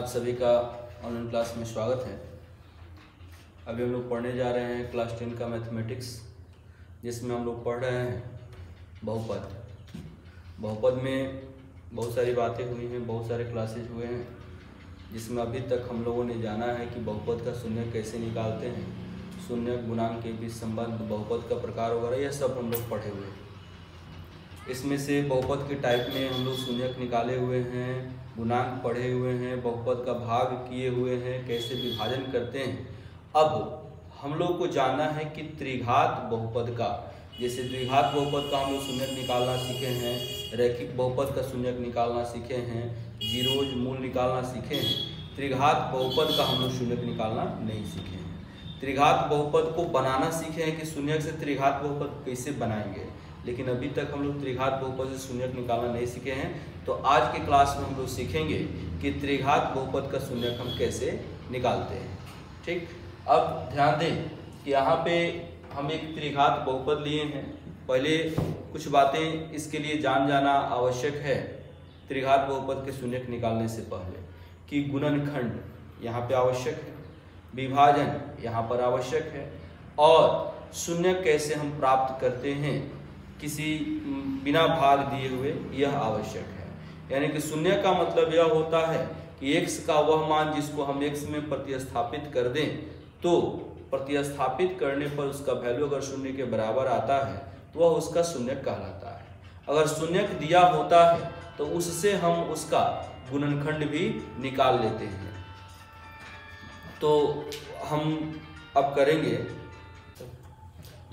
सभी का online class में स्वागत है। अभी हम लोग पढ़ने जा रहे हैं क्लास 10 का मैथमेटिक्स, जिसमें हम लोग पढ़ रहे हैं बहुपद। बहुपद में बहुत सारी बातें हुई हैं, बहुत सारे क्लासेज हुए हैं, जिसमें अभी तक हम लोगों ने जाना है कि बहुपद का शून्य कैसे निकालते हैं, शून्य गुणांक के बीच संबंध, बहुपद का प्रकार वगैरह, यह सब हम लोग पढ़े हुए हैं। इसमें से बहुपद के टाइप में हम लोग शून्यक निकाले हुए हैं, गुणांक पढ़े हुए हैं, बहुपद का भाग किए हुए हैं, कैसे विभाजन करते हैं। अब हम लोग को जानना है कि त्रिघात बहुपद का, जैसे द्विघात बहुपद का हम लोग शून्यक निकालना सीखे हैं, रैखिक बहुपद का शून्यक निकालना सीखे हैं, जीरोज मूल निकालना सीखे हैं। त्रिघात बहुपद का हम लोग शून्यक निकालना नहीं सीखे हैं। त्रिघात बहुपद को बनाना सीखे हैं कि शून्यक से त्रिघात बहुपद कैसे बनाएंगे, लेकिन अभी तक हम लोग त्रिघात बहुपद से शून्यक निकालना नहीं सीखे हैं। तो आज के क्लास में हम लोग सीखेंगे कि त्रिघात बहुपद का शून्यक हम कैसे निकालते हैं। ठीक, अब ध्यान दें कि यहाँ पे हम एक त्रिघात बहुपद लिए हैं। पहले कुछ बातें इसके लिए जान जाना आवश्यक है त्रिघात बहुपद के शून्यक निकालने से पहले, कि गुणनखंड यहाँ पे आवश्यक है, विभाजन यहाँ पर आवश्यक है, और शून्यक कैसे हम प्राप्त करते हैं किसी बिना भाग दिए हुए, यह आवश्यक है। यानी कि शून्य का मतलब यह होता है कि x का वह मान जिसको हम x में प्रतिस्थापित कर दें, तो प्रतिस्थापित करने पर उसका वैल्यू अगर शून्य के बराबर आता है तो वह उसका शून्यक कहलाता है। अगर शून्यक दिया होता है तो उससे हम उसका गुणनखंड भी निकाल लेते हैं। तो हम अब करेंगे,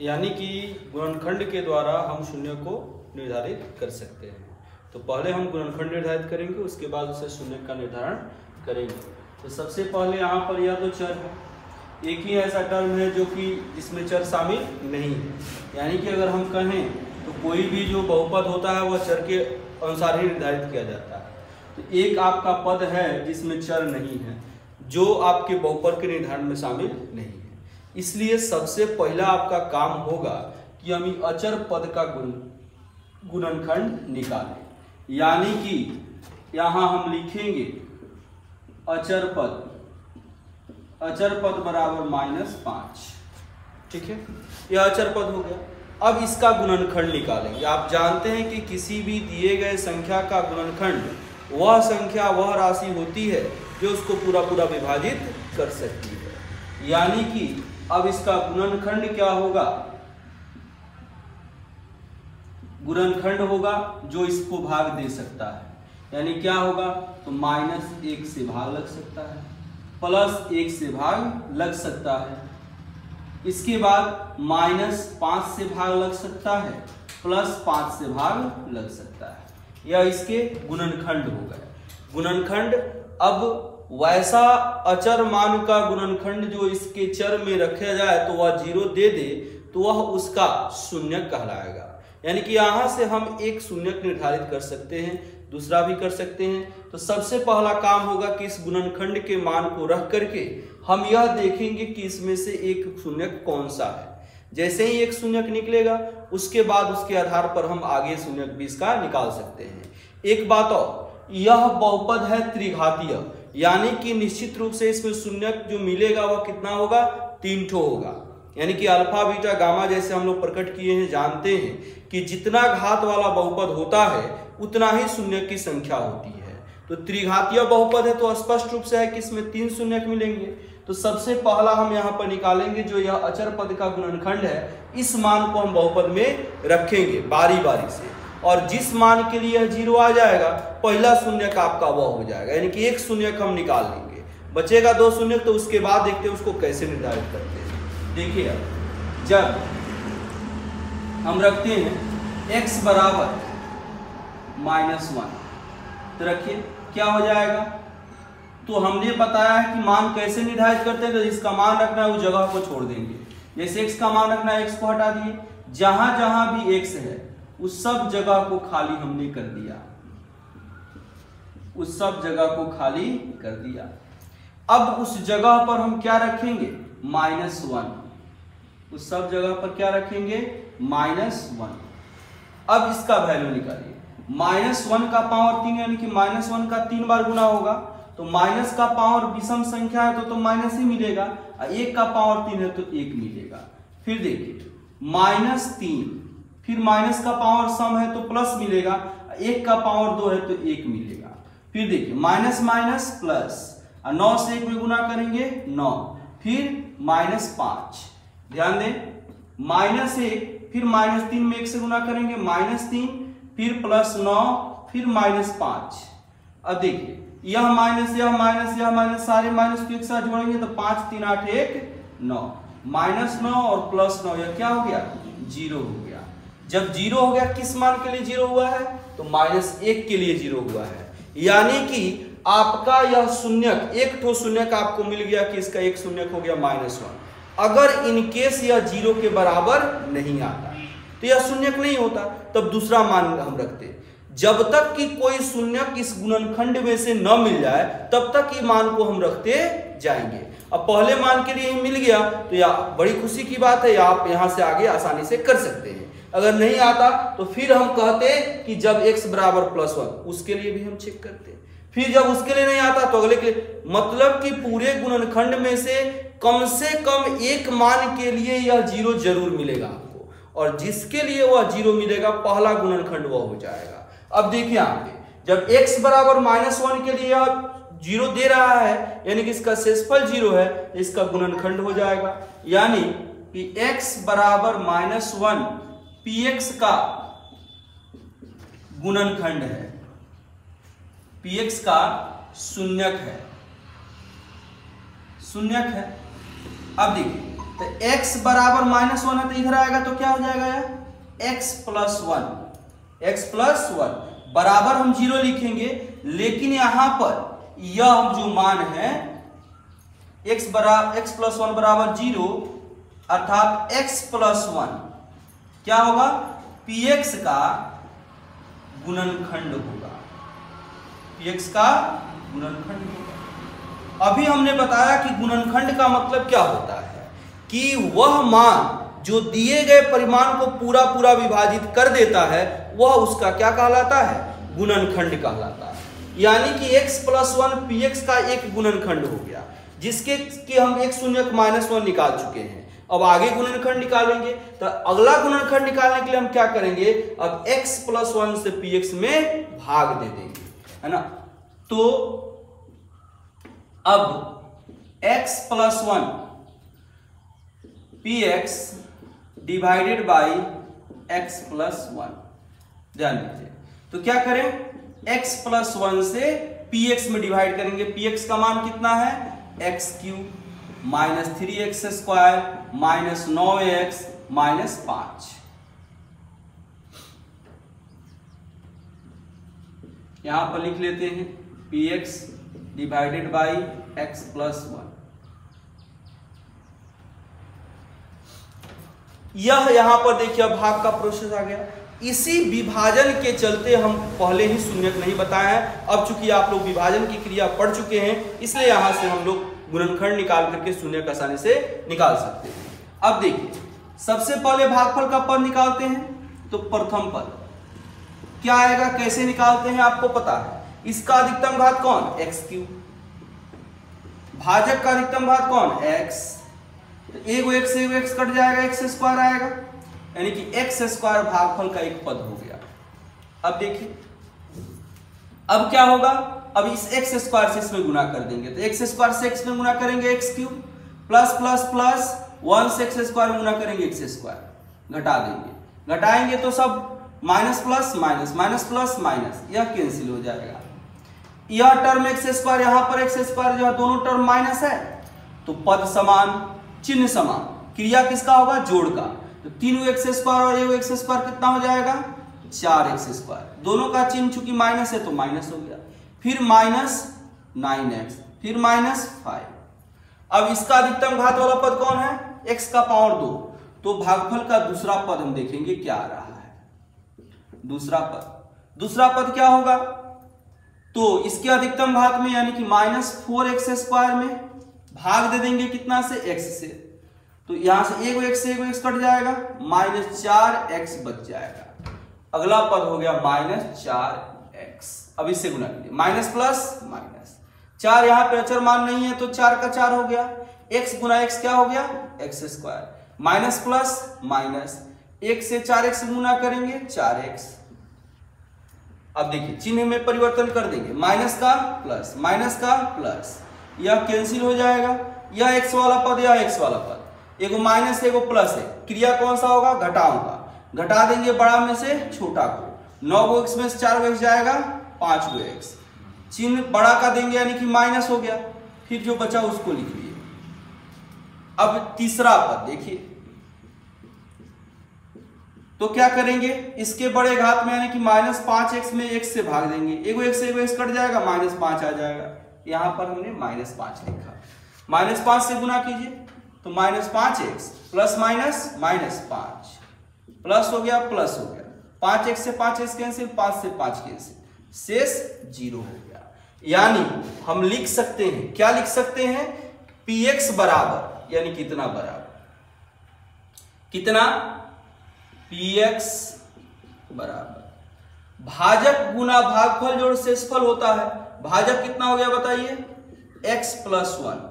यानी कि गुणनखंड के द्वारा हम शून्य को निर्धारित कर सकते हैं। तो पहले हम गुणनखंड निर्धारित करेंगे, उसके बाद उसे शून्य का निर्धारण करेंगे। तो सबसे पहले यहाँ पर यह तो चर है, एक ही ऐसा टर्म है जो कि जिसमें चर शामिल नहीं है। यानी कि अगर हम कहें तो कोई भी जो बहुपद होता है वह चर के अनुसार ही निर्धारित किया जाता है। तो एक आपका पद है जिसमें चर नहीं है, जो आपके बहुपद के निर्धारण में शामिल नहीं है। इसलिए सबसे पहला आपका काम होगा कि हम अचर पद का गुणनखंड निकालें। यानी कि यहाँ हम लिखेंगे अचर पद बराबर -5। ठीक है, यह अचर पद हो गया। अब इसका गुणनखंड निकालेंगे। आप जानते हैं कि किसी भी दिए गए संख्या का गुणनखंड वह संख्या, वह राशि होती है जो उसको पूरा पूरा विभाजित कर सकती है। यानी कि अब इसका गुणनखंड क्या होगा, गुणनखंड होगा जो इसको भाग दे सकता है। यानी क्या होगा, तो -1 से भाग लग सकता है, +1 से भाग लग सकता है, इसके बाद -5 से भाग लग सकता है, +5 से भाग लग सकता है। यह इसके गुणनखंड हो गए। गुणनखंड अब वैसा अचर मान का गुणनखंड जो इसके चर में रखा जाए तो वह 0 दे दे तो वह उसका शून्यक कहलाएगा। यानी कि यहाँ से हम एक शून्यक निर्धारित कर सकते हैं, दूसरा भी कर सकते हैं। तो सबसे पहला काम होगा कि इस गुणनखंड के मान को रख करके हम यह देखेंगे कि इसमें से एक शून्यक कौन सा है। जैसे ही एक शून्यक निकलेगा उसके बाद उसके आधार पर हम आगे शून्यक भी इसका निकाल सकते हैं। एक बात और, यह बहुपद है त्रिघातीय, यानी कि निश्चित रूप से इसमें शून्यक जो मिलेगा वह कितना होगा, 3 ठो होगा। यानी कि अल्फा बीटा गामा जैसे हम लोग प्रकट किए हैं, जानते हैं कि जितना घात वाला बहुपद होता है उतना ही शून्यक की संख्या होती है। तो त्रिघातीय बहुपद है तो स्पष्ट रूप से है कि इसमें 3 शून्यक मिलेंगे। तो सबसे पहला हम यहाँ पर निकालेंगे जो यह अचर पद का गुणनखंड है, इस मान को हम बहुपद में रखेंगे बारी बारी से, और जिस मान के लिए यह 0 आ जाएगा पहला शून्यक आपका वह हो जाएगा। यानी कि एक शून्यक हम निकाल लेंगे, बचेगा 2 शून्यक। तो उसके बाद देखते हैं उसको कैसे निर्धारित करते हैं। देखिए, जब हम रखते हैं x बराबर -1, तो रखिए क्या हो जाएगा। तो हमने बताया है कि मान कैसे निर्धारित करते हैं। तो इसका मान रखना है उस जगह को छोड़ देंगे। जैसे x का मान रखना है, x को हटा दिए, जहां जहां भी x है उस सब जगह को खाली हमने कर दिया, उस सब जगह को खाली कर दिया। अब उस जगह पर हम क्या रखेंगे, -1। उस सब जगह पर क्या रखेंगे, -1। अब इसका वैल्यू निकालिए, -1 का पावर 3, यानी कि -1 का 3 बार गुना होगा। तो माइनस का पावर विषम संख्या है तो माइनस ही मिलेगा, और 1 का पावर 3 है तो 1 मिलेगा। फिर देखिए -3, फिर माइनस का पावर सम है तो प्लस मिलेगा, 1 का पावर 2 है तो 1 मिलेगा। फिर देखिए माइनस माइनस प्लस, और 9 से 1 में गुना करेंगे 9, फिर -5, ध्यान दें -1, फिर -3 में 1 से गुना करेंगे -3, फिर +9, फिर -5। अब देखिए यह माइनस यह माइनस यह माइनस, सारे माइनस को एक साथ जोड़ेंगे तो 5 3 8 1 9, -9 और +9 यह क्या हो गया 0 हो गया। जब 0 हो गया किस मान के लिए 0 हुआ है, तो -1 के लिए 0 हुआ है। यानी कि आपका यह शून्यक, एक ठो शून्यक आपको मिल गया कि इसका एक शून्यक हो गया -1। अगर इनकेस यह 0 के बराबर नहीं आता तो यह शून्यक नहीं होता, तब दूसरा मान हम रखते। जब तक कि कोई शून्यक इस गुणनखंड में से न मिल जाए तब तक ये मान को हम रखते जाएंगे। अब पहले मान के लिए मिल गया तो यह बड़ी खुशी की बात है, या आप यहां से आगे आसानी से कर सकते हैं। अगर नहीं आता तो फिर हम कहते कि जब x बराबर +1, उसके लिए भी हम चेक करते। फिर जब उसके लिए नहीं आता तो अगले के लिए, मतलब कि पूरे गुणनखंड में से कम एक मान के लिए यह 0 जरूर मिलेगा आपको, और जिसके लिए वह 0 मिलेगा पहला गुणनखंड वह हो जाएगा। अब देखिए आगे, जब x बराबर -1 के लिए यह 0 दे रहा है, यानी कि इसका शेषफल 0 है, इसका गुणनखंड हो जाएगा। यानी कि x बराबर -1 px का गुणनखंड है, px का शून्यक है, शून्यक है। अब देखिए तो x बराबर -1 है तो इधर आएगा तो क्या हो जाएगा यार x + 1 बराबर हम 0 लिखेंगे, लेकिन यहां पर यह जो मान है x + 1 बराबर 0, अर्थात x + 1 क्या होगा px का गुणनखंड होगा, px का गुणनखंड होगा। अभी हमने बताया कि गुणनखंड का मतलब क्या होता है, कि वह मान जो दिए गए परिमाण को पूरा पूरा विभाजित कर देता है वह उसका क्या कहलाता है, गुणनखंड कहलाता है। यानी कि x + 1 px का एक गुणनखंड हो गया, जिसके कि हम एक शून्यक -1 निकाल चुके हैं। अब आगे गुणनखंड निकालेंगे, तो अगला गुणनखंड निकालने के लिए हम क्या करेंगे, अब x + 1 से px में भाग दे देंगे, है ना। तो अब x + 1 px divided by x + 1, ध्यान दीजिए। तो क्या करें, x + 1 से px में डिवाइड करेंगे। px का मान कितना है x³ -3x² -9x -5। यहां पर लिख लेते हैं px डिवाइडेड बाई x + 1। यह यहां पर देखिए भाग का प्रोसेस आ गया। इसी विभाजन के चलते हम पहले ही शून्यक नहीं बताए हैं। अब चूंकि आप लोग विभाजन की क्रिया पढ़ चुके हैं, इसलिए यहां से हम लोग गुणनखंड निकाल करके शून्यक आसानी से निकाल सकते हैं। अब देखिए सबसे पहले भागफल का पद निकालते हैं, तो प्रथम पद क्या आएगा, कैसे निकालते हैं आपको पता है। इसका अधिकतम घात कौन, x³, भाजक का अधिकतम घात कौन, x, तो एगो x से एगो x कट जाएगा, x² आएगा, यानी कि x² भागफल का एक पद हो गया। अब देखिए अब क्या होगा, अब इस x² से इसमें गुना कर देंगे, तो x² से x में गुना करेंगे x³ प्लस प्लस प्लस 1 से x² में गुना करेंगे x², घटा देंगे, घटाएंगे तो सब minus plus minus minus plus minus, यह कैंसिल हो जाएगा। यह टर्म x² यहां पर x² जो है दोनों टर्म माइनस है, तो पद समान चिन्ह समान, क्रिया किसका होगा, जोड़ का। तो 3x² और 1x² कितना हो जाएगा, 4x², दोनों का चिन्ह चूंकि माइनस है तो माइनस हो गया, फिर -9x, फिर -5। अब इसका अधिकतम घात वाला पद कौन है, x का पावर 2, तो भागफल का दूसरा पद हम देखेंगे क्या आ रहा है। दूसरा पद क्या होगा, तो इसके अधिकतम घात में यानी कि -4x² में भाग दे देंगे कितना से, x से, तो यहां से एगो x से एगो x कट जाएगा, -4x बच जाएगा। अगला पद हो गया -4x, अब इससे गुना कीजिए, माइनस प्लस माइनस, 4 यहाँ पे अचर मान नहीं है तो 4 का 4 हो गया। x गुना x क्या हो गया x square, minus plus minus, 1 से 4x गुना करेंगे 4x। अब देखिए चिन्ह में परिवर्तन कर देंगे, माइनस का प्लस, यह कैंसिल हो जाएगा, यह x वाला पद या x वाला पद, एगो माइनस एगो प्लस है, क्रिया कौन सा होगा घटाओ का, घटा देंगे बड़ा में से छोटा को, 9 गो x में से 4 गो x जाएगा 5 गो x, चिन्ह बड़ा का देंगे यानी कि माइनस हो गया, फिर जो बचा उसको लिख लिए। अब तीसरा पद देखिए, तो क्या करेंगे, इसके बड़े घात में यानी कि -5x में x से भाग देंगे, एगो x कट जाएगा, -5 आ जाएगा, यहां पर हमने -5 लिखा, -5 से गुना कीजिए तो -5x प्लस -5 प्लस हो गया, 5x से 5x कैंसिल, 5 से 5 कैंसिल, शेष 0 हो गया। यानी हम लिख सकते हैं, क्या लिख सकते हैं, px बराबर यानी कितना बराबर, कितना px बराबर भाजक गुना भागफल जोड़ शेषफल होता है। भाजक कितना हो गया बताइए, x plus 1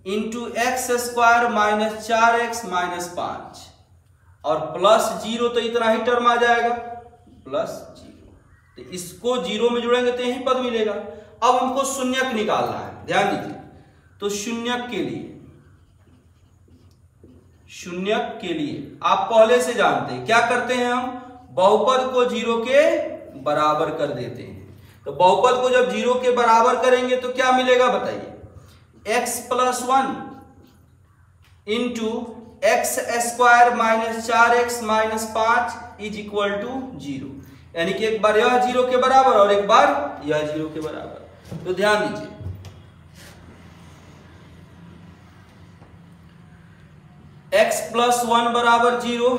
into x square minus 4x minus 5 और प्लस 0 तो इतना ही टर्म आ जाएगा प्लस 0, तो इसको 0 में जोड़ेंगे तो यही पद मिलेगा। अब हमको शून्यक निकालना है, ध्यान दीजिए, तो शून्यक के लिए आप पहले से जानते हैं क्या करते हैं, हम बहुपद को 0 के बराबर कर देते हैं। तो बहुपद को जब 0 के बराबर करेंगे तो क्या मिलेगा बताइए, x plus 1 into x square minus 4x minus 5 is equal to 0, यानी कि एक बार यह 0 के बराबर और एक बार यह 0 के बराबर। तो ध्यान दीजिए, x प्लस 1 बराबर 0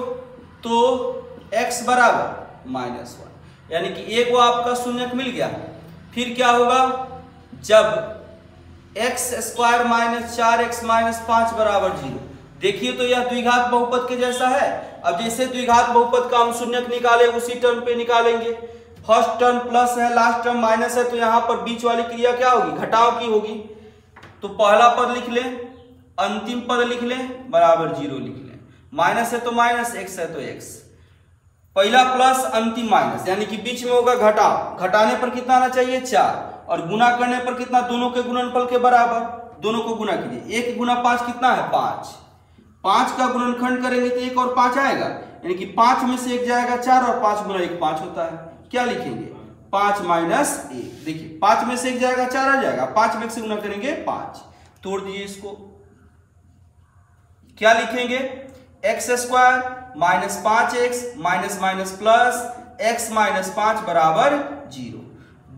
तो x बराबर -1, यानी कि एक वो आपका शून्यक मिल गया। फिर क्या होगा, जब x square minus 4x minus 5 बराबर 0, देखिए तो यह द्विघात बहुपद के जैसा है। अब जैसे द्विघात बहुपद का हम शून्यक निकाले उसी टर्म पे निकालेंगे, फर्स्ट टर्म प्लस है लास्ट टर्म माइनस है, तो यहां पर बीच वाली क्रिया क्या होगी, घटाव की होगी। तो पहला पद लिख लें, अंतिम पद लिख लें, बराबर 0 लिख लें, माइनस है तो माइनस, x है तो x, पहला प्लस अंतिम माइनस, यानी कि बीच में होगा घटाव, घटाने पर कितना आना चाहिए 4 और गुना करने पर कितना, दोनों के गुणनफल के बराबर, दोनों को गुना कीजिए, 1 गुना 5 कितना है 5, 5 का गुणनखंड करेंगे तो 1 और 5 आएगा, यानी कि 5 में से 1 जाएगा 4 और 5 गुना 1 5 होता है। क्या लिखेंगे, 5 माइनस 1, देखिए 5 में से 1 जाएगा 4 आ जाएगा, 5 में से गुना करेंगे 5, तोड़ दीजिए इसको, क्या लिखेंगे, x square minus 5x minus minus plus x minus 5 बराबर 0,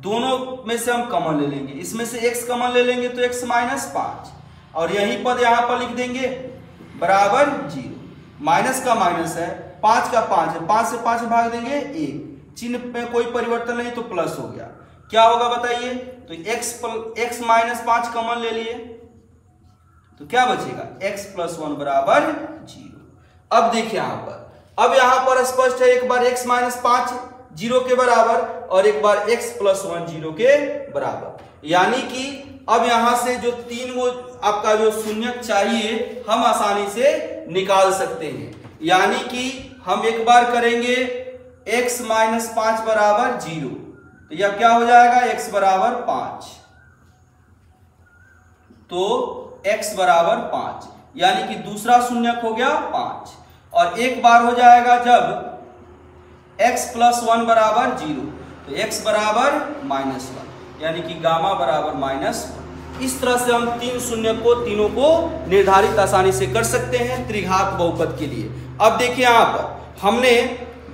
दोनों में से हम कॉमन ले लेंगे, इसमें से x कॉमन ले लेंगे तो x माइनस 5 और यही पद यहां पर लिख देंगे बराबर 0, माइनस का माइनस है, 5 का 5 है, 5 से 5 भाग देंगे 1, चिन्ह में कोई परिवर्तन नहीं तो प्लस हो गया। क्या होगा बताइए, तो x माइनस 5 कॉमन ले लिए तो क्या बचेगा, x प्लस 1 बराबर 0। अब देखिए यहां पर स्पष्ट है, एक बार x माइनस 5 0 के बराबर और एक बार x प्लस 1 0 के बराबर, यानी कि अब यहां से जो 3 वो आपका जो शून्यक चाहिए हम आसानी से निकाल सकते हैं। यानी कि हम एक बार करेंगे x माइनस 5 बराबर 0, तो यह क्या हो जाएगा, x बराबर 5, तो x बराबर 5, यानी कि दूसरा शून्यक हो गया 5, और एक बार हो जाएगा जब x प्लस 1 बराबर 0, तो x बराबर -1, यानी कि गामा बराबर -1। इस तरह से हम 3 शून्य को तीनों को निर्धारित आसानी से कर सकते हैं त्रिघात बहुपद के लिए। अब देखिए यहां पर हमने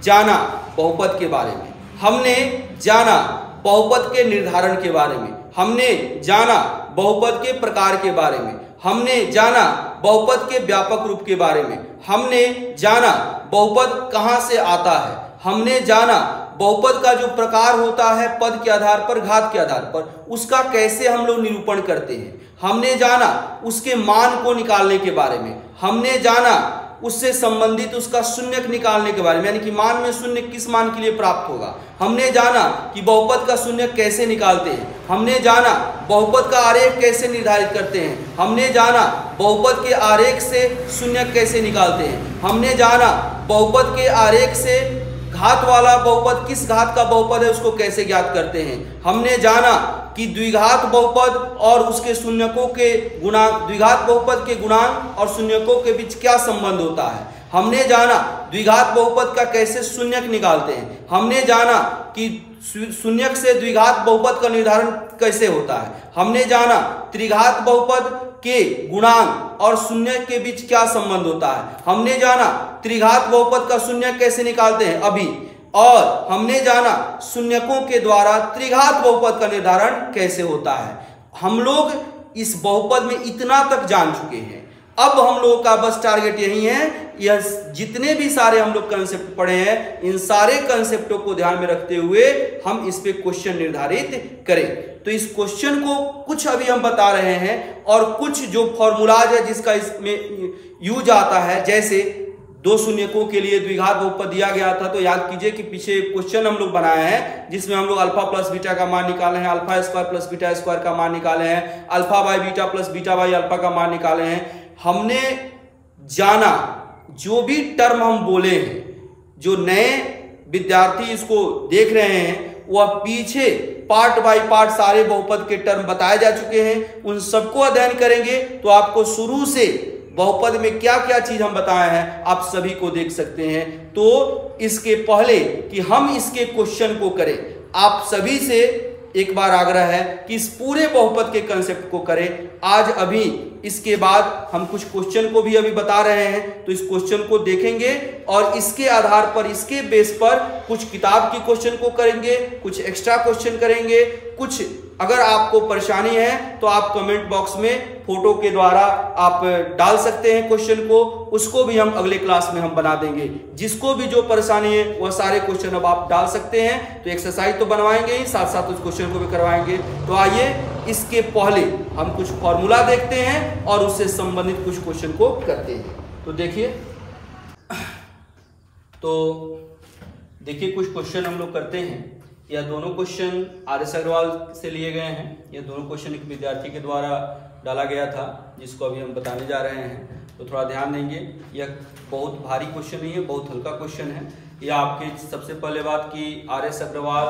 जाना बहुपद के बारे में, हमने जाना बहुपद के निर्धारण के बारे में, हमने जाना बहुपद के प्रकार के बारे में, हमने जाना बहुपद के व्यापक रूप के बारे में, हमने जाना बहुपद कहां से आता है, हमने जाना बहुपद का जो प्रकार होता है पद के आधार पर, घात के आधार पर, उसका कैसे हम लोग निरूपण करते हैं, हमने जाना उसके मान को निकालने के बारे में, हमने जाना उससे संबंधित उसका शून्यक निकालने के बारे में, यानी कि मान में शून्य किस मान के लिए प्राप्त होगा। हमने जाना कि बहुपद का शून्यक कैसे निकालते हैं, हमने जाना बहुपद का आरेख कैसे निर्धारित करते हैं, हमने जाना बहुपद के आरेख से शून्यक कैसे निकालते हैं, हमने जाना बहुपद के आरेख से घात वाला बहुपद किस घात का बहुपद है उसको कैसे ज्ञात करते हैं, हमने जाना कि द्विघात बहुपद और उसके शून्यकों के गुणांक, द्विघात बहुपद के गुणांक और शून्यकों के बीच क्या संबंध होता है, हमने जाना द्विघात बहुपद का कैसे शून्यक निकालते हैं, हमने जाना कि शून्यक से द्विघात बहुपद का निर्धारण कैसे होता है, हमने जाना त्रिघात बहुपद के गुणांक और शून्यक के बीच क्या संबंध होता है, हमने जाना त्रिघात बहुपद का शून्यक कैसे निकालते हैं अभी, और हमने जाना शून्यकों के द्वारा त्रिघात बहुपद का निर्धारण कैसे होता है। हम लोग इस बहुपद में इतना तक जान चुके हैं। अब हम लोग का बस टारगेट यही है, यह जितने भी सारे हम लोग कंसेप्ट पढ़े हैं इन सारे कंसेप्टों को ध्यान में रखते हुए हम इस पे क्वेश्चन निर्धारित करें। तो इस क्वेश्चन को कुछ अभी हम बता रहे हैं और कुछ जो फॉर्मूलाज है जिसका इसमें यूज आता है, जैसे दो शून्यकों के लिए द्विघात बहुपद दिया गया था, तो याद कीजिए कि पीछे क्वेश्चन हम लोग बनाए हैं जिसमें हम लोग अल्फा प्लस बीटा का मान निकाले हैं, alpha square plus beta square का मान निकाले हैं, alpha by beta plus beta by alpha का मान निकाले हैं। हमने जाना जो भी टर्म हम बोले हैं, जो नए विद्यार्थी इसको देख रहे हैं वह पीछे पार्ट बाय पार्ट सारे बहुपद के टर्म बताए जा चुके हैं, उन सबको अध्ययन करेंगे तो आपको शुरू से बहुपद में क्या क्या चीज हम बताए हैं आप सभी को देख सकते हैं। तो इसके पहले कि हम इसके क्वेश्चन को करें, आप सभी से एक बार आग्रह है कि इस पूरे बहुपद के कंसेप्ट को करें आज अभी। इसके बाद हम कुछ क्वेश्चन को भी अभी बता रहे हैं, तो इस क्वेश्चन को देखेंगे और इसके आधार पर, इसके बेस पर कुछ किताब की क्वेश्चन को करेंगे, कुछ एक्स्ट्रा क्वेश्चन करेंगे। कुछ अगर आपको परेशानी है तो आप कमेंट बॉक्स में फोटो के द्वारा आप डाल सकते हैं क्वेश्चन को, उसको भी हम अगले क्लास में हम बना देंगे। जिसको भी जो परेशानी है वह सारे क्वेश्चन अब आप डाल सकते हैं। तो एक्सरसाइज तो बनवाएंगे ही, साथ साथ उस क्वेश्चन को भी करवाएंगे। तो आइए इसके पहले हम कुछ फॉर्मूला देखते हैं और उससे संबंधित कुछ क्वेश्चन को करते हैं। तो देखिए कुछ क्वेश्चन हम लोग करते हैं। यह दोनों क्वेश्चन आर.एस. अग्रवाल से लिए गए हैं। यह दोनों क्वेश्चन एक विद्यार्थी के द्वारा डाला गया था जिसको अभी हम बताने जा रहे हैं, तो थोड़ा ध्यान देंगे। यह बहुत भारी क्वेश्चन नहीं है, बहुत हल्का क्वेश्चन है। यह आपके सबसे पहले बात की आर.एस. अग्रवाल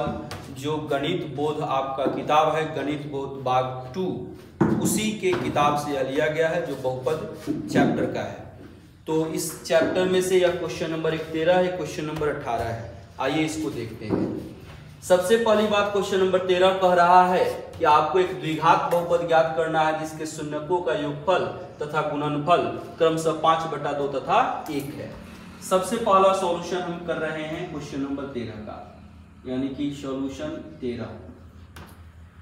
जो गणित बोध आपका किताब है, गणित बोध भाग 2, उसी के किताब से यह लिया गया है जो बहुपद चैप्टर का है। तो इस चैप्टर में से यह क्वेश्चन नंबर 13 है, क्वेश्चन नंबर 18 है। आइए इसको देखते हैं। सबसे पहली बात क्वेश्चन नंबर 13 कह रहा है कि आपको एक द्विघात बहुपद ज्ञात करना है जिसके शून्यकों का योगफल तथा गुणनफल क्रमशः 5/2 तथा 1 है। सबसे पहला सॉल्यूशन हम कर रहे हैं क्वेश्चन नंबर 13 का, यानी कि सॉल्यूशन 13।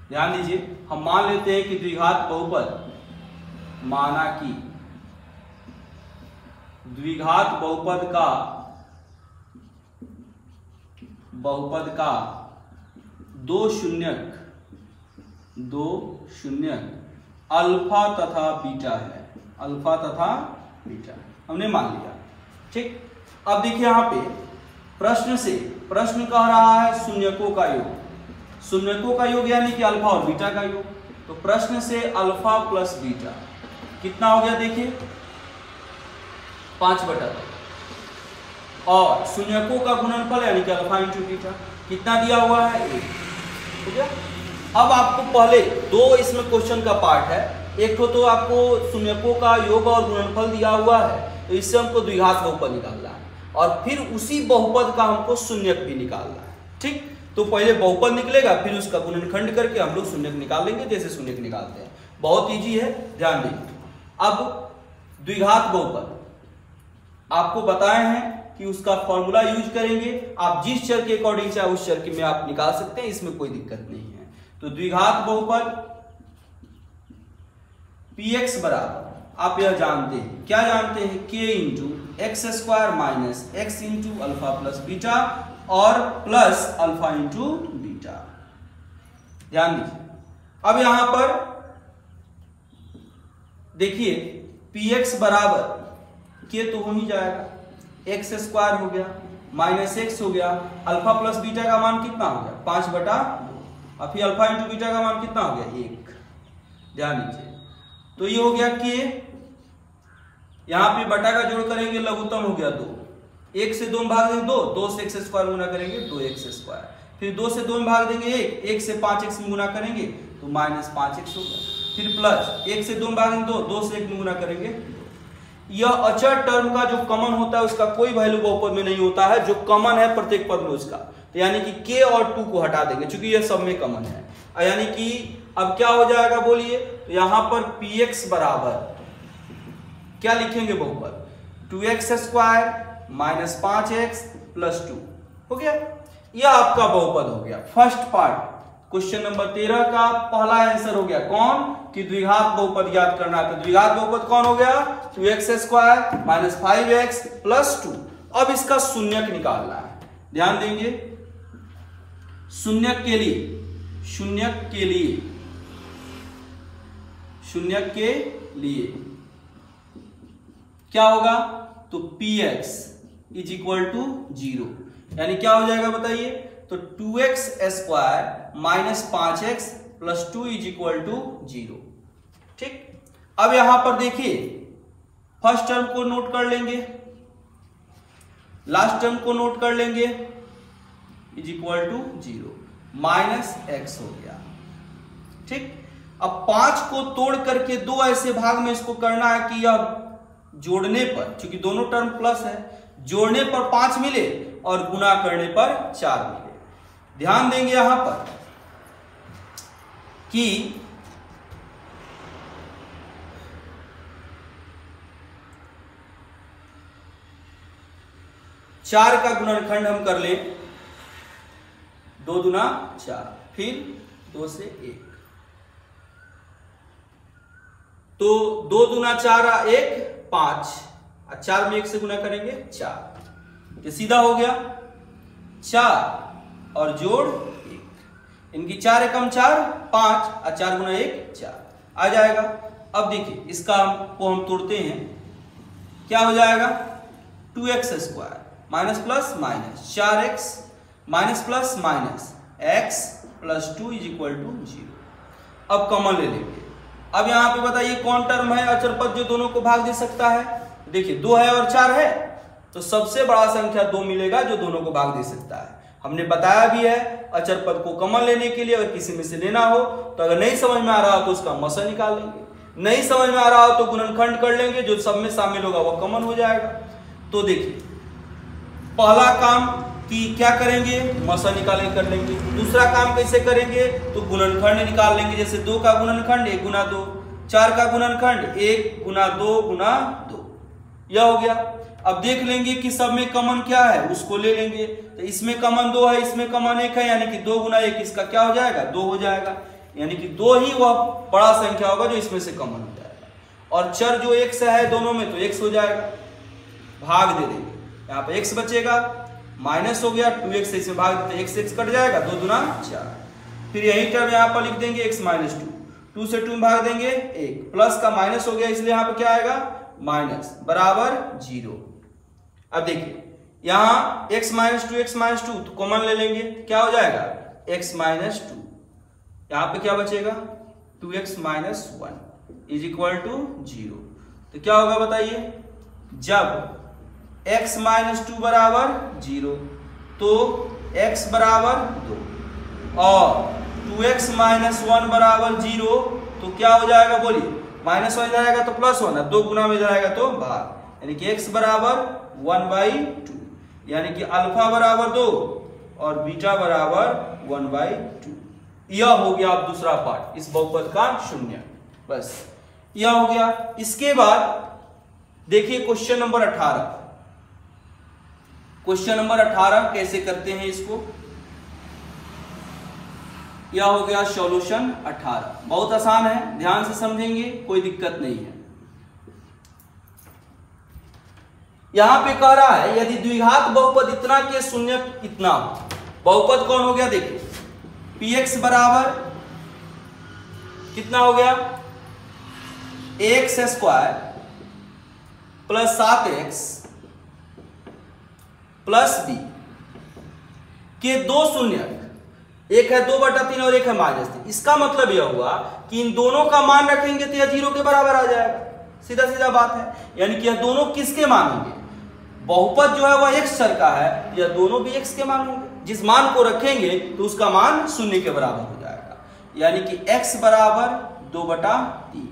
ध्यान दीजिए, हम मान लेते हैं कि द्विघात बहुपद, माना कि द्विघात बहुपद का दो शून्यक अल्फा तथा बीटा है, अल्फा तथा बीटा हमने मान लिया। ठीक, अब देखिए यहां पे प्रश्न कह रहा है शून्यकों का योग, शून्यकों का योग यानी कि अल्फा और बीटा का योग। तो प्रश्न से अल्फा प्लस बीटा कितना हो गया, देखिए 5/2, और शून्यकों का गुणनफल यानी कि अल्फा इंटू बीटा कितना दिया हुआ है, 1। ठीक है, अब आपको पहले दो इसमें क्वेश्चन का पार्ट है। एक तो आपको शून्यकों का योग और गुणनफल दिया हुआ है, तो इससे हमको द्विघात बहुपद निकालना है, और फिर उसी बहुपद का हमको शून्यक भी निकालना है। ठीक, तो पहले बहुपद निकलेगा, फिर उसका गुणनखंड करके हम लोग शून्यक निकाल लेंगे, जैसे शून्यक निकालते हैं। बहुत इजी है, ध्यान दीजिए। अब द्विघात बहुपद आपको बताए हैं कि उसका फॉर्मूला यूज करेंगे। आप जिस चर के अकॉर्डिंग चाहे उस चर के में आप निकाल सकते हैं, इसमें कोई दिक्कत नहीं है। तो द्विघात बहुपद px बराबर आप यह जानते हैं, क्या जानते हैं, k into x square minus x into alpha plus beta और प्लस अल्फा इंटू बीटा। ध्यान दीजिए, अब यहां पर देखिए px बराबर के तो हो ही जाएगा, एक्स स्क्वायर हो गया माइनस एक्स हो गया, अल्फा प्लस बीटा का मान कितना हो गया 5/2 और फिर अल्फा इंटू बीटा का मान कितना हो गया 1। ध्यान दीजिए, तो ये हो गया के, यहाँ पे बटा का जोड़ करेंगे लघुत्तम हो गया 2, 1 से 2 में भाग देंगे 2, 2 से एक्स स्क्वायर गुना करेंगे 2x स्क्वायर, फिर 2 से 2 में भाग देंगे 1, 1 से 5x में गुना करेंगे तो माइनस 5x होगा, फिर प्लस 1 से 2 में भाग देंगे 2, 2 से 1 में गुना करेंगे। यह अचर टर्म का जो कॉमन होता है उसका कोई वैल्यू बहुपद में नहीं होता है, जो कॉमन है प्रत्येक पद में उसका, तो यानी कि k और 2 को हटा देंगे क्योंकि यह सब में कॉमन है, यानी कि अब क्या हो जाएगा बोलिए, तो यहां पर px बराबर क्या लिखेंगे बहुपद 2x square minus 5x plus 2 हो गया। यह आपका बहुपद हो गया फर्स्ट पार्ट। क्वेश्चन नंबर 13 का पहला आंसर हो गया कौन कि द्विघात बहुपद ज्ञात करना है, तो द्विघात बहुपद कौन हो गया 2x square minus 5x plus 2। अब इसका शून्यक निकालना है, ध्यान देंगे शून्यक के लिए क्या होगा, तो px इज इक्वल टू 0, यानी क्या हो जाएगा बताइए, तो 2x square minus 5x plus 2 is equal to 0। ठीक, अब यहां पर देखिए फर्स्ट टर्म को नोट कर लेंगे, लास्ट टर्म को नोट कर लेंगे, is equal to 0 minus x हो गया। ठीक, अब 5 को तोड़ करके 2 ऐसे भाग में इसको करना है कि यह जोड़ने पर, क्योंकि दोनों टर्म प्लस है, जोड़ने पर 5 मिले और गुना करने पर 4 मिले। ध्यान देंगे यहां पर कि चार का गुणनखंड हम कर ले 2 दूना 4, फिर 2 से 1, तो 2 दूना 4 1 5 और 4 में 1 से गुना करेंगे 4, ये सीधा हो गया 4 और जोड़ 1, इनकी 4 एकम 4 5 और 4 गुना 1 4 आ जाएगा। अब देखिए इसका को हम तोड़ते हैं, क्या हो जाएगा 2x square minus plus minus 4x minus plus minus x plus 2 is equal to 0। अब कॉमन ले लेंगे। अब यहां पे बताइए कौन टर्म है अचर पद जो दोनों को भाग दे सकता है, देखिए 2 है और 4 है, तो सबसे बड़ा संख्या 2 मिलेगा जो दोनों को भाग दे सकता है। हमने बताया भी है अचर पद को कॉमन लेने के लिए अगर किसी में से लेना हो तो अगर नहीं समझ में आ रहा हो तो उसका मसा निकाल लेंगे, नहीं समझ में आ रहा हो तो गुणनखंड कर लेंगे, जो सब में शामिल होगा वो कॉमन हो जाएगा। तो देखिए पहला काम कि क्या करेंगे मसा निकालेंगे कर लेंगे, दूसरा काम कैसे करेंगे तो गुणनखंड निकाल लेंगे, जैसे 2 का गुणनखंड 1 गुना 2, 4 का गुणनखंड 1 गुना 2 गुना 2, यह हो गया। अब देख लेंगे कि सब में कॉमन क्या है उसको ले लेंगे, तो इसमें कॉमन 2 है, इसमें कॉमन 1 है, यानी कि 2 गुना 1 इसका क्या हो जाएगा 2 हो जाएगा, यानी कि 2 ही वह बड़ा संख्या होगा जो इसमें से कॉमन हो जाएगा। और चर जो x है दोनों में तो x हो जाएगा, भाग दे देंगे, यहाँ पे x बचेगा, माइनस हो गया 2x से इसमें भाग देते x x कट जाएगा 2 दूना 4, फिर यही टर्म यहाँ पर लिख देंगे x माइनस 2 से 2 में भाग देंगे 1, प्लस का माइनस हो गया इसलिए यहाँ पे क्या आएगा माइनस बराबर 0। अब देखिए यहाँ x माइनस 2 तो कॉमन ले लेंगे, क्या हो जाएगा x माइनस 2, यहाँ पे क्या बचेगा 2x minus 1 is equal to 0। तो क्या होगा बताइए, जब x माइनस 2 बराबर 0 तो x बराबर 2 और 2x माइनस 1 बराबर 0 तो क्या हो जाएगा बोलिए, माइनस 1 इधर आएगा तो प्लस 1, 2 गुना में इधर आएगा तो भाग, यानी कि x बराबर 1/2, यानी कि अल्फा बराबर 2 और बीटा बराबर 1/2। यह हो गया अब दूसरा पार्ट इस बहुपद का शून्य, बस यह हो गया। इसके बाद देखिए क्वेश्चन नंबर 18, क्वेश्चन नंबर 18 कैसे करते हैं इसको, यह हो गया सॉल्यूशन 18, बहुत आसान है, ध्यान से समझेंगे कोई दिक्कत नहीं है। यहां पे कह रहा है यदि द्विघात बहुपद इतना के शून्य इतना, बहुपद कौन हो गया देखिए px बराबर कितना हो गया x square plus 7x plus b के दो शून्य, एक है 2/3 और एक है -3। इसका मतलब यह हुआ कि इन दोनों का मान रखेंगे तो यह 0 के बराबर आ जाएगा। सीधा सीधा बात है, यानी कि यह दोनों किसके मान होंगे? बहुपद जो है वह x चर का है, यह दोनों भी x के मान होंगे। जिस मान को रखेंगे तो उसका मान 0 के बराबर हो जाएगा, यानी कि x बराबर 2/3।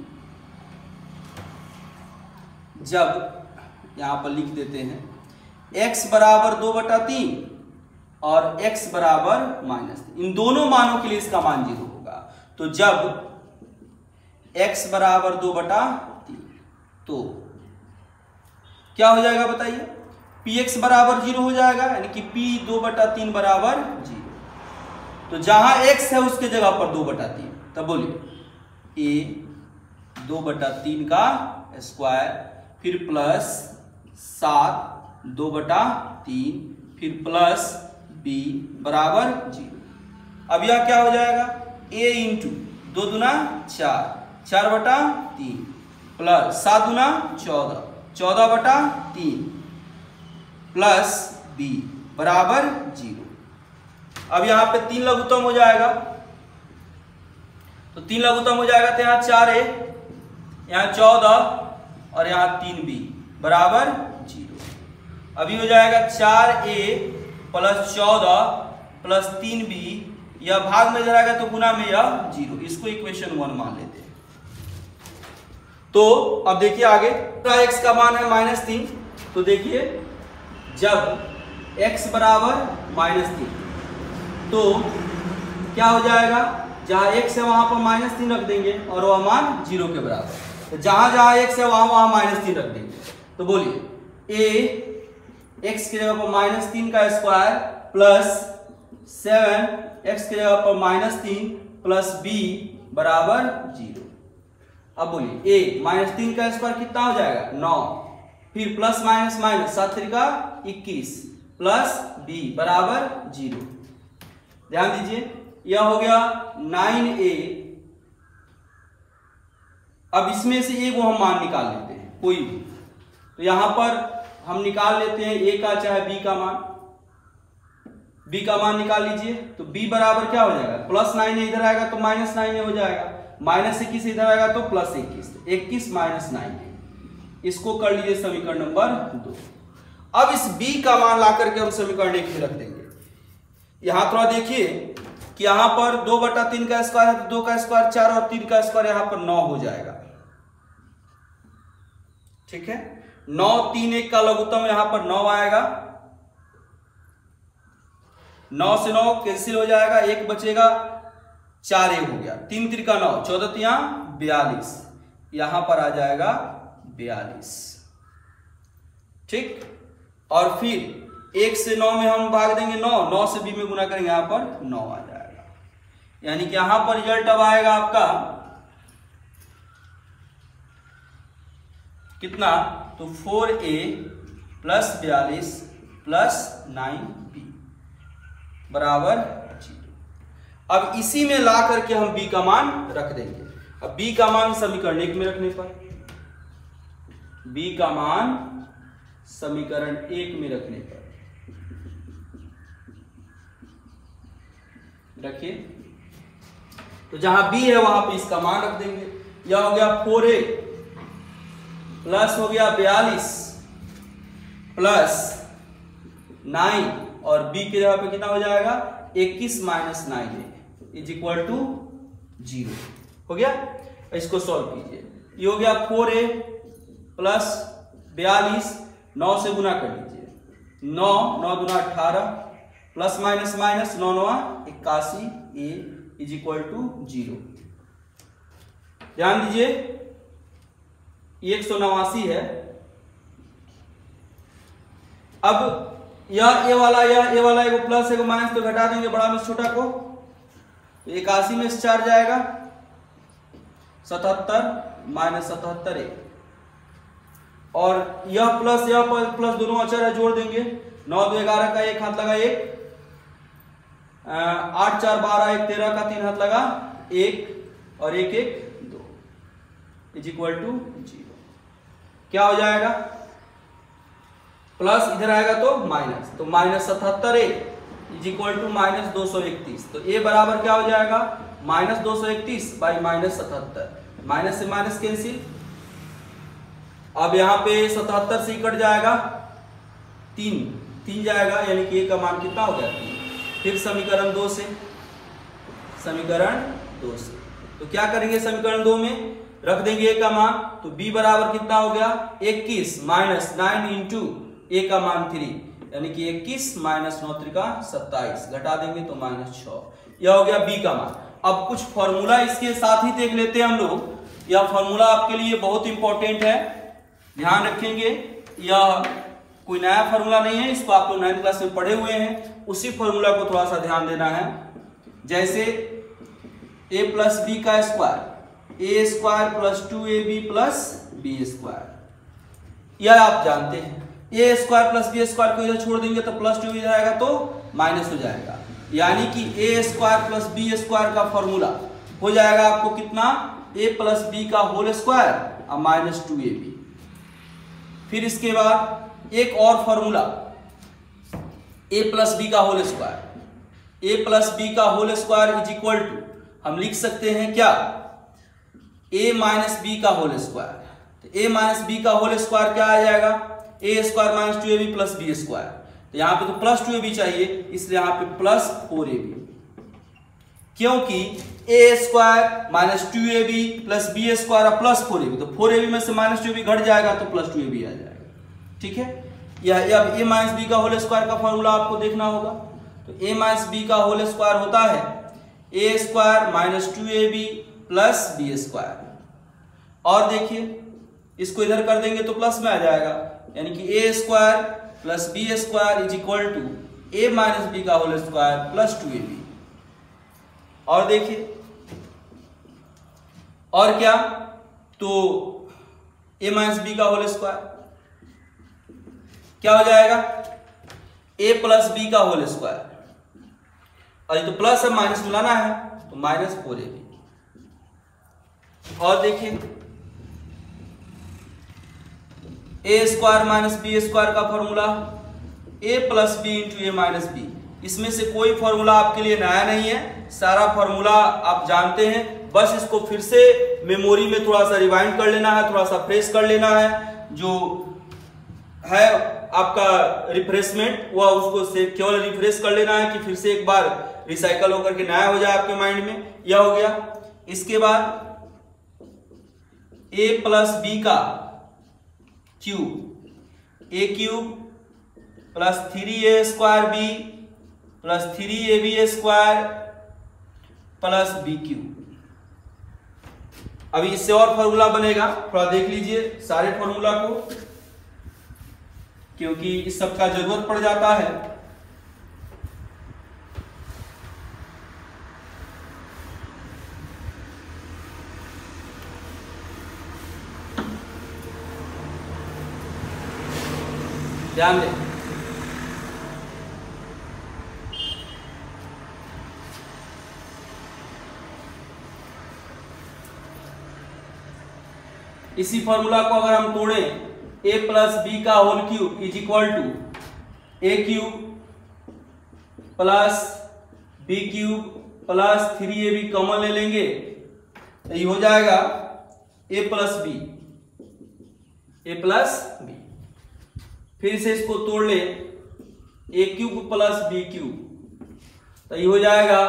जब यहां पर लिख देते हैं x बराबर 2/3 और x बराबर -3, इन दोनों मानों के लिए इसका मान 0 होगा। तो जब x बराबर 2/3 तो क्या हो जाएगा बताइए? px बराबर 0 हो जाएगा, यानी कि p 2/3 बराबर 0। तो जहां x है उसके जगह पर 2/3, तब बोलिए a 2/3 का स्क्वायर, फिर प्लस 7 2/3, फिर प्लस b बराबर 0। अब यह क्या हो जाएगा? a इंटू 2 दूना 4, 4/3 प्लस 7 दूना 14, 14/3 प्लस b बराबर 0। अब यहां पे 3 लघुत्तम हो जाएगा, तो 3 लघुत्तम हो जाएगा तो यहां 4a, यहां 14 और यहां 3b बराबर 0। अभी हो जाएगा 4a प्लस 14 प्लस 3b, यह भाग में जाएगा तो गुना में यह 0। इसको इक्वेशन 1 मान लेते हैं। तो अब देखिए आगे, x का मान है -3, तो देखिए जब x बराबर -3 तो क्या हो जाएगा? जहां x है वहां पर -3 रख देंगे और वह मान 0 के बराबर। तो जहां जहां x है वहां वहां -3 रख देंगे। तो बोलिए a x की जगह पर -3 का स्क्वायर प्लस 7 x की जगह पर -3 प्लस b बराबर 0। अब बोलिए a -3 का स्क्वायर कितना हो जाएगा? 9, फिर plus minus minus 7 Trika 21 plus b बराबर 0। ध्यान दीजिए, यह हो गया 9a। अब इसमें से एक वो हम मान निकाल लेते हैं कोई भी, तो यहां पर हम निकाल लेते हैं a का चाहे b का मान। b का मान निकाल लीजिए, तो b बराबर क्या हो जाएगा? प्लस 9 इधर आएगा तो -9 हो जाएगा, -21 इधर आएगा तो प्लस 21 माइनस 9। इसको कर लीजिए समीकरण नंबर 2। अब इस b का मान ला करके हम समीकरण 1 में रख देंगे। यहां थोड़ा देखिए कि यहां पर 2/3 का स्क्वायर है तो 2 का स्क्वायर 4 और 3 का स्क्वायर यहां पर 9 हो जाएगा। ठीक है, 9 3 1 का लघुत्तम यहां पर 9 आएगा। 9 से 9 कैंसिल हो जाएगा, 1 बचेगा, 4 1 हो गया, 3 3 का 9, 14 3 42, यहां पर आ जाएगा 42। ठीक, और फिर 1 से 9 में हम भाग देंगे 9, 9 से b में गुना करेंगे, यहां पर 9 आ जाएगा। यानी कि यहां पर रिजल्ट अब आएगा आपका कितना? तो 4a प्लस 42 प्लस 9b बराबर 0। अब इसी में ला करके हम b का मान रख देंगे। अब b का मान समीकरण 1 में रखने पर, b का मान समीकरण 1 में रखने पर रखिए, तो जहां b है वहां पे इसका मान रख देंगे। यह हो गया 4a प्लस हो गया 42 प्लस 9 और b की जगह पे कितना हो जाएगा? 21 minus 9a is equal to 0 हो गया। इसको सॉल्व कीजिए, ये हो गया 4a प्लस 42, 9 से गुना कर लीजिए, 9 9 दूना 18 plus minus minus 9 9 81 a is equal to 0। ध्यान दीजिए 189 है। अब यह a वाला एगो प्लस एगो माइनस तो घटा देंगे बड़ा में छोटा को, 81 में से 4 जाएगा 77 माइनस 77 a, और यह प्लस दोनों अचर है, जोड़ देंगे 9 2 11 का 1 हाथ लगा 1, 8 4 12 1 13 का 3 हाथ लगा 1 और 1 1 2 इज इक्वल टू 0। क्या हो जाएगा? प्लस इधर आएगा तो माइनस, तो -77A इज इक्वल टू -231। तो A बराबर क्या हो जाएगा, -231 बाई -77, माइनस से माइनस कैंसिल। अब यहाँ पे 77 से कट जाएगा 3 जाएगा, यानी कि A का मान कितना हो गया 3। फिर समीकरण 2 से, तो क्या करेंगे समीकरण 2 में रख देंगे A का मान, तो B बराबर कितना हो गया 21 माइनस 9 इंटू A का मान 3, यानी कि 21 माइनस 9 त्रिका 27, घटा देंगे तो -6। यह हो गया B का मान। अब कुछ फॉर्मूला इसके साथ ही देख लेते हैं हम लोग। यह फॉर्मूला आपके लिए बहुत इंपॉर्टेंट है, ध्यान रखेंगे। यह कोई नया फॉर्मूला नहीं है, इसको आप लोग 9th क्लास में पढ़े हुए हैं। उसी फॉर्मूला को थोड़ा सा ध्यान देना है। जैसे a प्लस बी का square, a² plus 2ab plus b², यह आप जानते हैं। a² प्लस b² को इधर छोड़ देंगे तो प्लस 2 इधर आएगा तो माइनस हो जाएगा, यानी कि a² प्लस b² का फॉर्मूला हो जाएगा आपको कितना, a प्लस बी का होल स्क्वायर और माइनस 2ab। फिर इसके बाद एक और फॉर्मूला a प्लस बी का whole square, a plus B का whole square is equal to हम लिख सकते हैं क्या, a माइनस बी का होल स्क्वायर। तो a माइनस बी का होल स्क्वायर क्या आ जाएगा, a² minus 2ab plus b²। तो यहाँ पे तो प्लस 2ab चाहिए, इसलिए यहाँ पे प्लस 4ab, क्योंकि a² minus 2ab plus b² और प्लस 4ab, तो 4ab में से माइनस 2ab घट जाएगा तो प्लस 2ab आ जाएगा। ठीक है, यह अब a माइनस बी का होल स्क्वायर का फॉर्मूला आपको देखना होगा। तो a माइनस बी का होल स्क्वायर होता है a² minus 2ab plus b²। और देखिए इसको इधर कर देंगे तो प्लस में आ जाएगा, यानी कि a² plus b² is equal to a minus B का होल स्क्वायर प्लस 2ab। और देखिए और क्या, तो a माइनस बी का होल स्क्वायर क्या हो जाएगा, a प्लस बी का होल स्क्वायर, और ये तो प्लस है माइनस मिलाना है तो माइनस 4ab। और देखिए a² माइनस b² का formula a plus B into A minus B. इसमें से कोई फॉर्मूला आपके लिए नया नहीं है, सारा फॉर्मूला आप जानते हैं। बस इसको फिर से मेमोरी में थोड़ा सा रिवाइंड कर लेना है, थोड़ा सा फ्रेश कर लेना है। जो है आपका रिफ्रेशमेंट हुआ उसको से केवल रिफ्रेश कर लेना है कि फिर से एक बार रिसाइकल होकर के नया हो जाए आपके माइंड में। यह हो गया। इसके बाद a प्लस बी का cube, a cube plus 3a² b plus 3ab² plus b cube. अभी इससे और फॉर्मूला बनेगा, थोड़ा देख लीजिए सारे फॉर्मूला को, क्योंकि इस सब का जरूरत पड़ जाता है। ध्यान दें, इसी फॉर्मूला को अगर हम तोड़ें, a प्लस बी का whole cube is equal to a cube plus b cube plus 3ab common ले लेंगे तो ये हो जाएगा a plus B, a plus B. फिर से इसको तोड़ ले, a cube plus b cube, तो ये हो जाएगा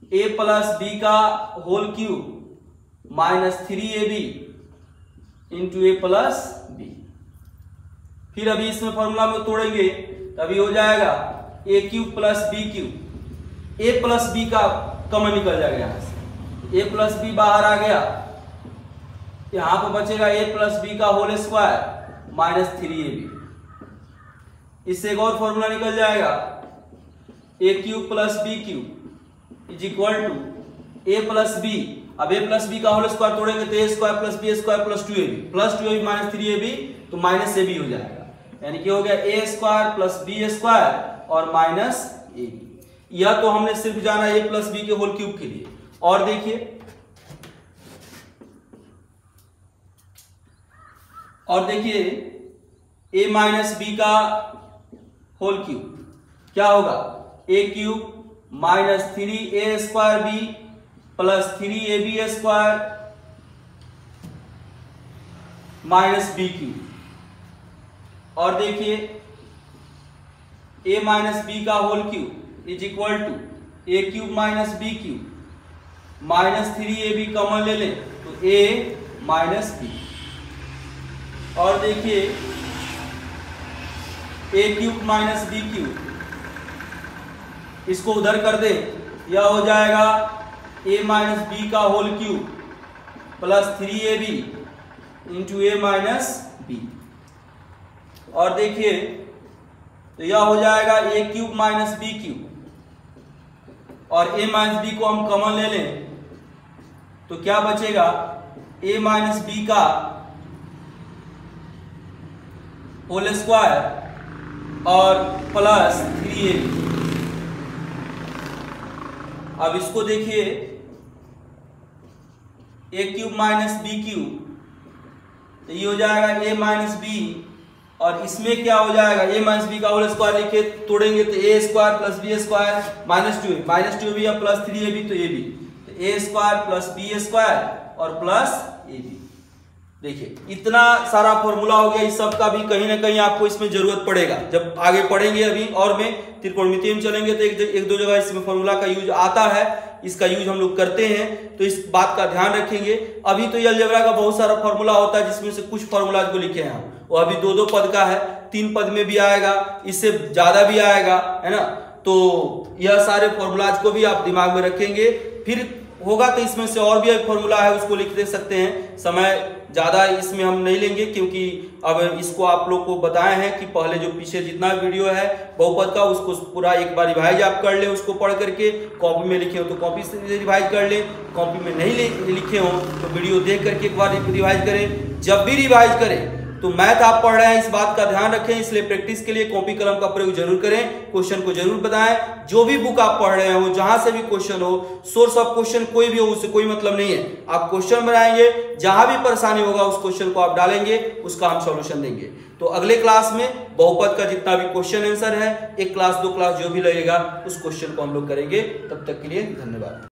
a प्लस बी का whole cube minus 3ab into A plus B. फिर अभी इसमें फॉर्मूला में तोड़ेंगे तभी हो जाएगा a cube plus B cube, a plus B का कॉमन निकल जाएगा यहां से, a प्लस बी बाहर आ गया, यहां पर बचेगा a प्लस बी का होल स्क्वायर माइनस 3ab। इससे एक और फॉर्मूला निकल जाएगा a cube plus B cube is equal to a plus B. अब a प्लस बी का होल स्क्वायर तोड़ेंगे तो a² plus b² plus 2ab minus 3ab तो माइनस ab हो जाएगा, यानी कि हो गया a² प्लस b² और माइनस ab। यह तो हमने सिर्फ जाना a प्लस बी के होल क्यूब के लिए। और देखिए ए माइनस बी का होल क्यूब क्या होगा, A cube minus 3a square B plus 3ab square minus B cube. और देखिए a माइनस बी का whole cube is equal to A cube minus B cube minus 3ab common ले लें तो a minus B. और देखिए A cube minus B cube, इसको उधर कर दे, यह हो जाएगा a माइनस बी का whole cube plus 3ab into A minus B. और देखिए तो यह हो जाएगा A cube minus B cube और a माइनस बी को हम कॉमन ले लें तो क्या बचेगा, a माइनस बी का होल स्क्वायर और प्लस 3ab। अब इसको देखिए A cube minus B cube तो ये हो जाएगा a माइनस बी और इसमें क्या हो जाएगा, a माइनस बी का होल स्क्वायर लिखे तोड़ेंगे तो a square plus B square minus 2 या प्लस 3ab तो ab, तो a square plus B square और प्लस ab। देखिए इतना सारा फॉर्मूला हो गया, इस सब का भी कहीं ना कहीं आपको इसमें जरूरत पड़ेगा जब आगे पढ़ेंगे। अभी और में त्रिकोणमितीय में चलेंगे तो एक दो जगह इसमें फॉर्मूला का यूज आता है, इसका यूज हम लोग करते हैं, तो इस बात का ध्यान रखेंगे। अभी तो अलजेब्रा का बहुत सारा फॉर्मूला होता है जिसमें से कुछ फॉर्मूला को लिखे हैं हम, वो अभी 2-2 पद का है, 3 पद में भी आएगा, इससे ज्यादा भी आएगा, है ना। तो यह सारे फॉर्मूलाज को भी आप दिमाग में रखेंगे, फिर होगा तो इसमें से और भी एक फॉर्मूला है उसको लिख दे सकते हैं। समय ज्यादा इसमें हम नहीं लेंगे क्योंकि अब इसको आप लोग को बताए हैं कि पहले जो पीछे जितना वीडियो है बहुपद का उसको पूरा एक बार रिवाइज आप कर ले, उसको पढ़ करके कॉपी में लिखे हो तो कॉपी से रिवाइज कर ले, कॉपी में नहीं लिखे हो तो वीडियो देख करके एक बार रिवाइज करें। जब भी रिवाइज करें तो मैथ आप पढ़ रहे हैं इस बात का ध्यान रखें, इसलिए प्रैक्टिस के लिए कॉपी कलम का प्रयोग जरूर करें, क्वेश्चन को जरूर बताएं। जो भी बुक आप पढ़ रहे हो जहां से भी क्वेश्चन हो, सोर्स ऑफ क्वेश्चन कोई भी हो उससे कोई मतलब नहीं है, आप क्वेश्चन बनाएंगे, जहां भी परेशानी होगा उस क्वेश्चन को आप डालेंगे, उसका हम सॉल्यूशन देंगे। तो अगले क्लास में बहुपद का जितना भी क्वेश्चन आंसर है 1 क्लास 2 क्लास जो भी लगेगा उस क्वेश्चन को हम लोग करेंगे। तब तक के लिए धन्यवाद।